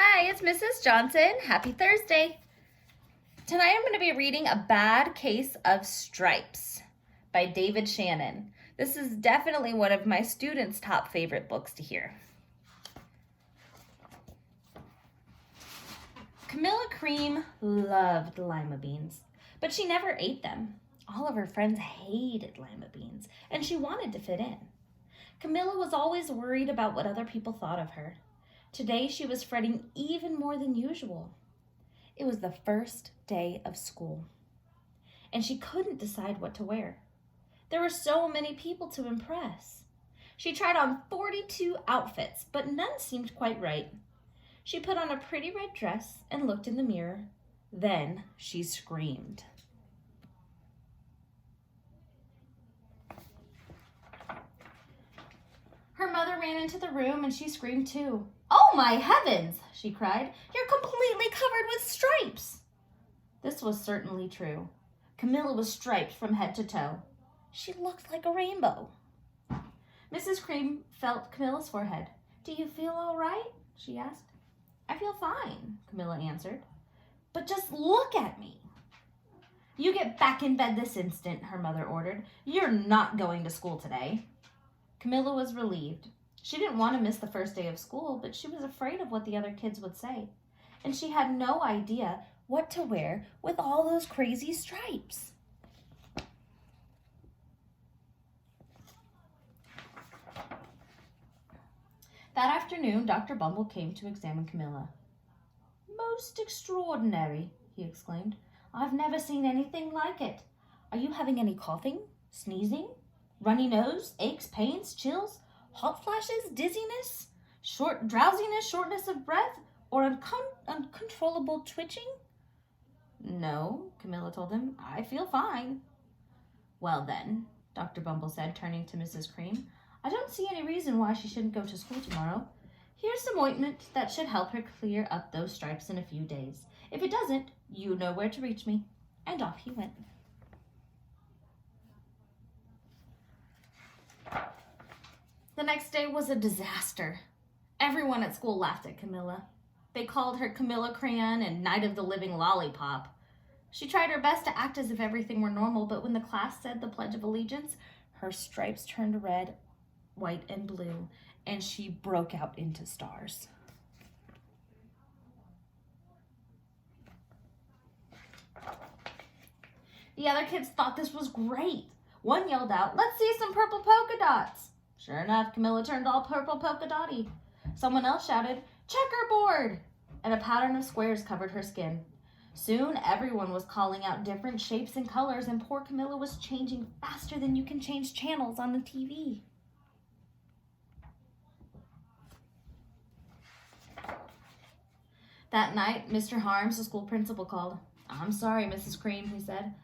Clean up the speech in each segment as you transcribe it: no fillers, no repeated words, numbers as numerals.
Hi, it's Mrs. Johnson. Happy Thursday. Tonight I'm going to be reading A Bad Case of Stripes by David Shannon. This is definitely one of my students' top favorite books to hear. Camilla Cream loved lima beans, but she never ate them. All of her friends hated lima beans, and she wanted to fit in. Camilla was always worried about what other people thought of her. Today she was fretting even more than usual. It was the first day of school, and she couldn't decide what to wear. There were so many people to impress. She tried on 42 outfits, but none seemed quite right. She put on a pretty red dress and looked in the mirror. Then she screamed. Her mother ran into the room and she screamed too. "Oh my heavens," she cried. "You're completely covered with stripes." This was certainly true. Camilla was striped from head to toe. She looked like a rainbow. Mrs. Cream felt Camilla's forehead. "Do you feel all right?" she asked. "I feel fine," Camilla answered. "But just look at me." "You get back in bed this instant," her mother ordered. "You're not going to school today." Camilla was relieved. She didn't want to miss the first day of school, but she was afraid of what the other kids would say. And she had no idea what to wear with all those crazy stripes. That afternoon, Dr. Bumble came to examine Camilla. "Most extraordinary," he exclaimed. "I've never seen anything like it. Are you having any coughing, sneezing, runny nose, aches, pains, chills, hot flashes, dizziness, drowsiness, shortness of breath, or uncontrollable twitching?" "No," Camilla told him. "I feel fine." "Well then," Dr. Bumble said, turning to Mrs. Cream, "I don't see any reason why she shouldn't go to school tomorrow. Here's some ointment that should help her clear up those stripes in a few days. If it doesn't, you know where to reach me." And off he went. The next day was a disaster. Everyone at school laughed at Camilla. They called her Camilla Crayon and Night of the Living Lollipop. She tried her best to act as if everything were normal, but when the class said the Pledge of Allegiance, her stripes turned red, white, and blue, and she broke out into stars. The other kids thought this was great. One yelled out, "Let's see some purple polka dots." Sure enough, Camilla turned all purple polka dotty. Someone else shouted, "Checkerboard!" and a pattern of squares covered her skin. Soon, everyone was calling out different shapes and colors, and poor Camilla was changing faster than you can change channels on the TV. That night, Mr. Harms, the school principal, called. "I'm sorry, Mrs. Cream," he said.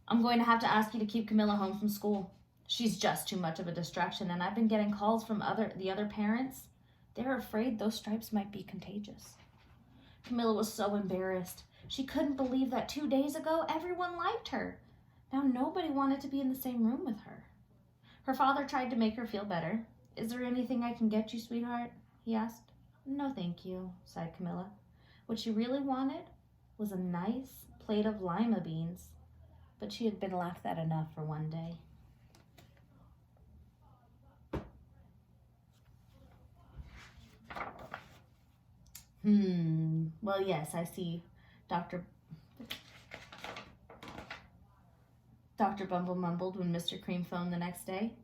"I'm going to have to ask you to keep Camilla home from school. She's just too much of a distraction, and I've been getting calls from the other parents. They're afraid those stripes might be contagious." Camilla was so embarrassed. She couldn't believe that 2 days ago everyone liked her. Now nobody wanted to be in the same room with her. Her father tried to make her feel better. "Is there anything I can get you, sweetheart?" he asked. "No, thank you," sighed Camilla. What she really wanted was a nice plate of lima beans, but she had been laughed at enough for one day. Well, yes, I see. Dr. Bumble mumbled when Mr. Cream phoned the next day.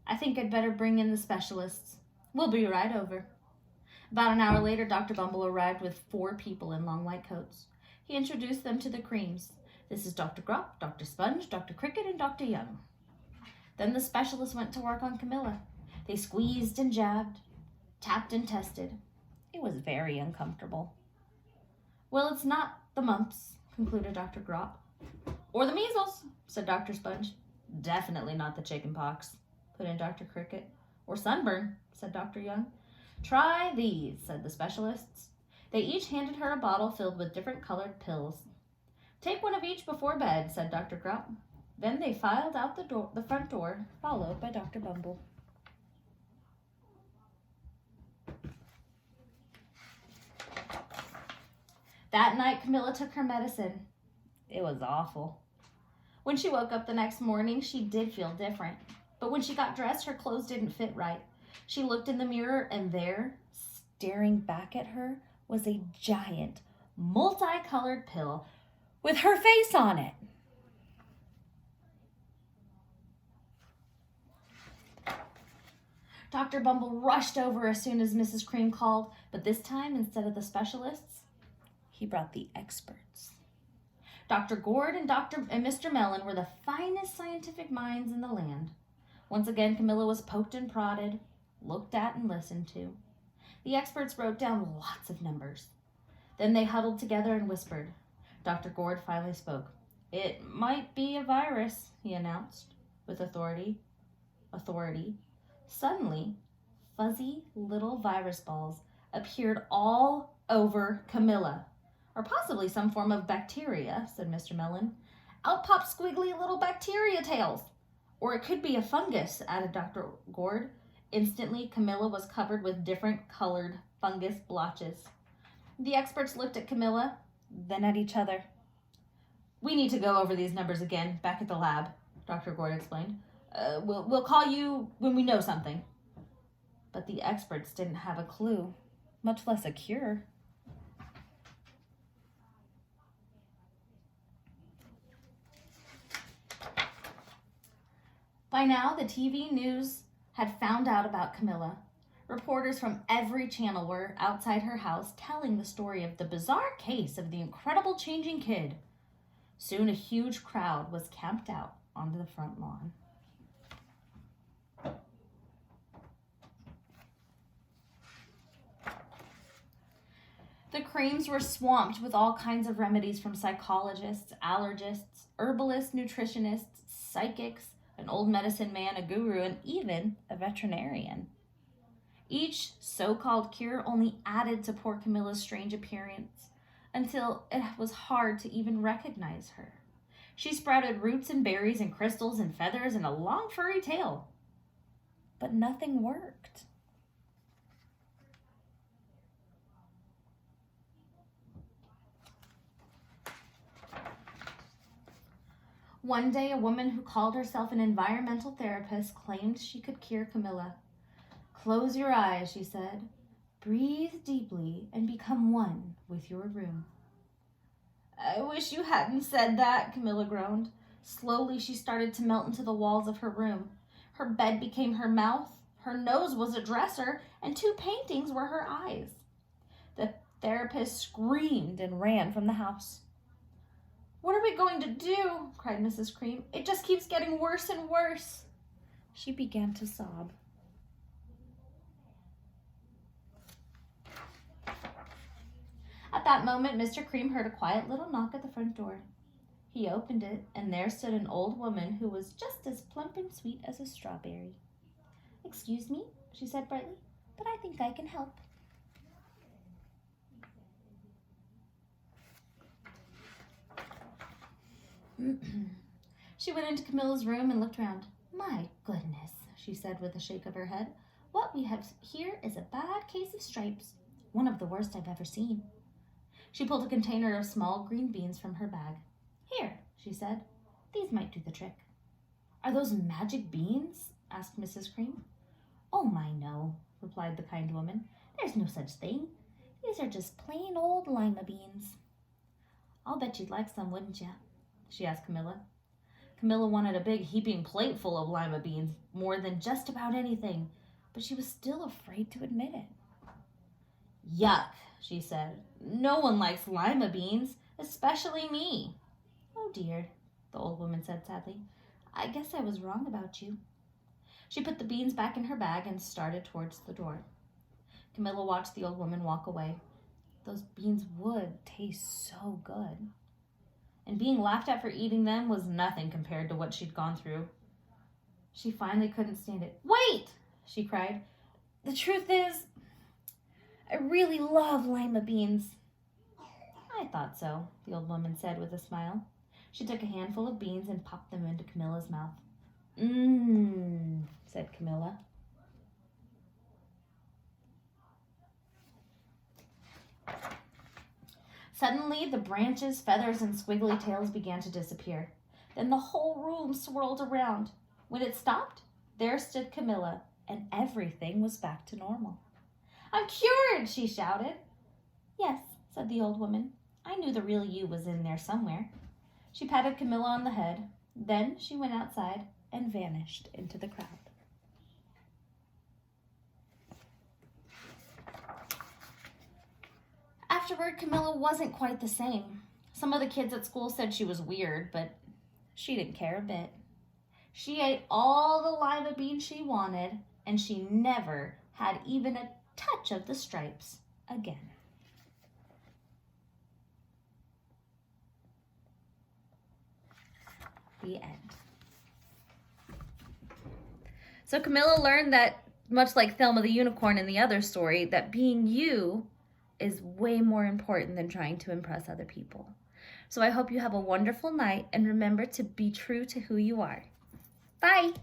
"I think I'd better bring in the specialists. We'll be right over." About an hour later, Dr. Bumble arrived with 4 people in long white coats. He introduced them to the Creams. "This is Dr. Grop, Dr. Sponge, Dr. Cricket, and Dr. Young." Then the specialists went to work on Camilla. They squeezed and jabbed, tapped and tested. It was very uncomfortable. "Well, it's not the mumps," concluded Dr. Grop. "Or the measles," said Dr. Sponge. "Definitely not the chicken pox," put in Dr. Cricket. "Or sunburn," said Dr. Young. "Try these," said the specialists. They each handed her a bottle filled with different colored pills. "Take one of each before bed," said Dr. Grop. Then they filed out the front door, followed by Dr. Bumble. That night, Camilla took her medicine. It was awful. When she woke up the next morning, she did feel different. But when she got dressed, her clothes didn't fit right. She looked in the mirror, and there, staring back at her, was a giant, multicolored pill with her face on it. Dr. Bumble rushed over as soon as Mrs. Cream called, but this time, instead of the specialists, he brought the experts. Dr. Gord and Mr. Mellon were the finest scientific minds in the land. Once again, Camilla was poked and prodded, looked at and listened to. The experts wrote down lots of numbers. Then they huddled together and whispered. Dr. Gord finally spoke. "It might be a virus," he announced with authority. Suddenly, fuzzy little virus balls appeared all over Camilla. "Or possibly some form of bacteria," said Mr. Mellon. "Out popped squiggly little bacteria tails." "Or it could be a fungus," added Dr. Gord. Instantly, Camilla was covered with different colored fungus blotches. The experts looked at Camilla, then at each other. "We need to go over these numbers again, back at the lab," Dr. Gord explained. We'll call you when we know something." But the experts didn't have a clue, much less a cure. By now, the TV news had found out about Camilla. Reporters from every channel were outside her house telling the story of the bizarre case of the incredible changing kid. Soon a huge crowd was camped out onto the front lawn. The Creams were swamped with all kinds of remedies from psychologists, allergists, herbalists, nutritionists, psychics, an old medicine man, a guru, and even a veterinarian. Each so-called cure only added to poor Camilla's strange appearance until it was hard to even recognize her. She sprouted roots and berries and crystals and feathers and a long furry tail. But nothing worked. One day, a woman who called herself an environmental therapist claimed she could cure Camilla. "Close your eyes," she said. "Breathe deeply and become one with your room." "I wish you hadn't said that," Camilla groaned. Slowly, she started to melt into the walls of her room. Her bed became her mouth, her nose was a dresser, and 2 paintings were her eyes. The therapist screamed and ran from the house. "What are we going to do?" cried Mrs. Cream. "It just keeps getting worse and worse." She began to sob. At that moment, Mr. Cream heard a quiet little knock at the front door. He opened it, and there stood an old woman who was just as plump and sweet as a strawberry. "Excuse me," she said brightly, "but I think I can help." She went into Camilla's room and looked around. "My goodness," she said with a shake of her head. "What we have here is a bad case of stripes, one of the worst I've ever seen." She pulled a container of small green beans from her bag. "Here," she said. "These might do the trick." "Are those magic beans?" asked Mrs. Cream. "Oh, my, no," replied the kind woman. "There's no such thing. These are just plain old lima beans." "I'll bet you'd like some, wouldn't you?" she asked Camilla. Camilla wanted a big heaping plate full of lima beans more than just about anything, but she was still afraid to admit it. "Yuck," she said. "No one likes lima beans, especially me." "Oh dear," the old woman said sadly. "I guess I was wrong about you." She put the beans back in her bag and started towards the door. Camilla watched the old woman walk away. Those beans would taste so good. And being laughed at for eating them was nothing compared to what she'd gone through. She finally couldn't stand it. "Wait!" she cried. "The truth is, I really love lima beans." "I thought so," the old woman said with a smile. She took a handful of beans and popped them into Camilla's mouth. "Mmm," said Camilla. Suddenly, the branches, feathers, and squiggly tails began to disappear. Then the whole room swirled around. When it stopped, there stood Camilla, and everything was back to normal. "I'm cured!" she shouted. "Yes," said the old woman. "I knew the real you was in there somewhere." She patted Camilla on the head. Then she went outside and vanished into the crowd. Afterward, Camilla wasn't quite the same. Some of the kids at school said she was weird, but she didn't care a bit. She ate all the lima beans she wanted, and she never had even a touch of the stripes again. The end. So Camilla learned that, much like Thelma the Unicorn in the other story, that being you is way more important than trying to impress other people. So I hope you have a wonderful night, and remember to be true to who you are. Bye!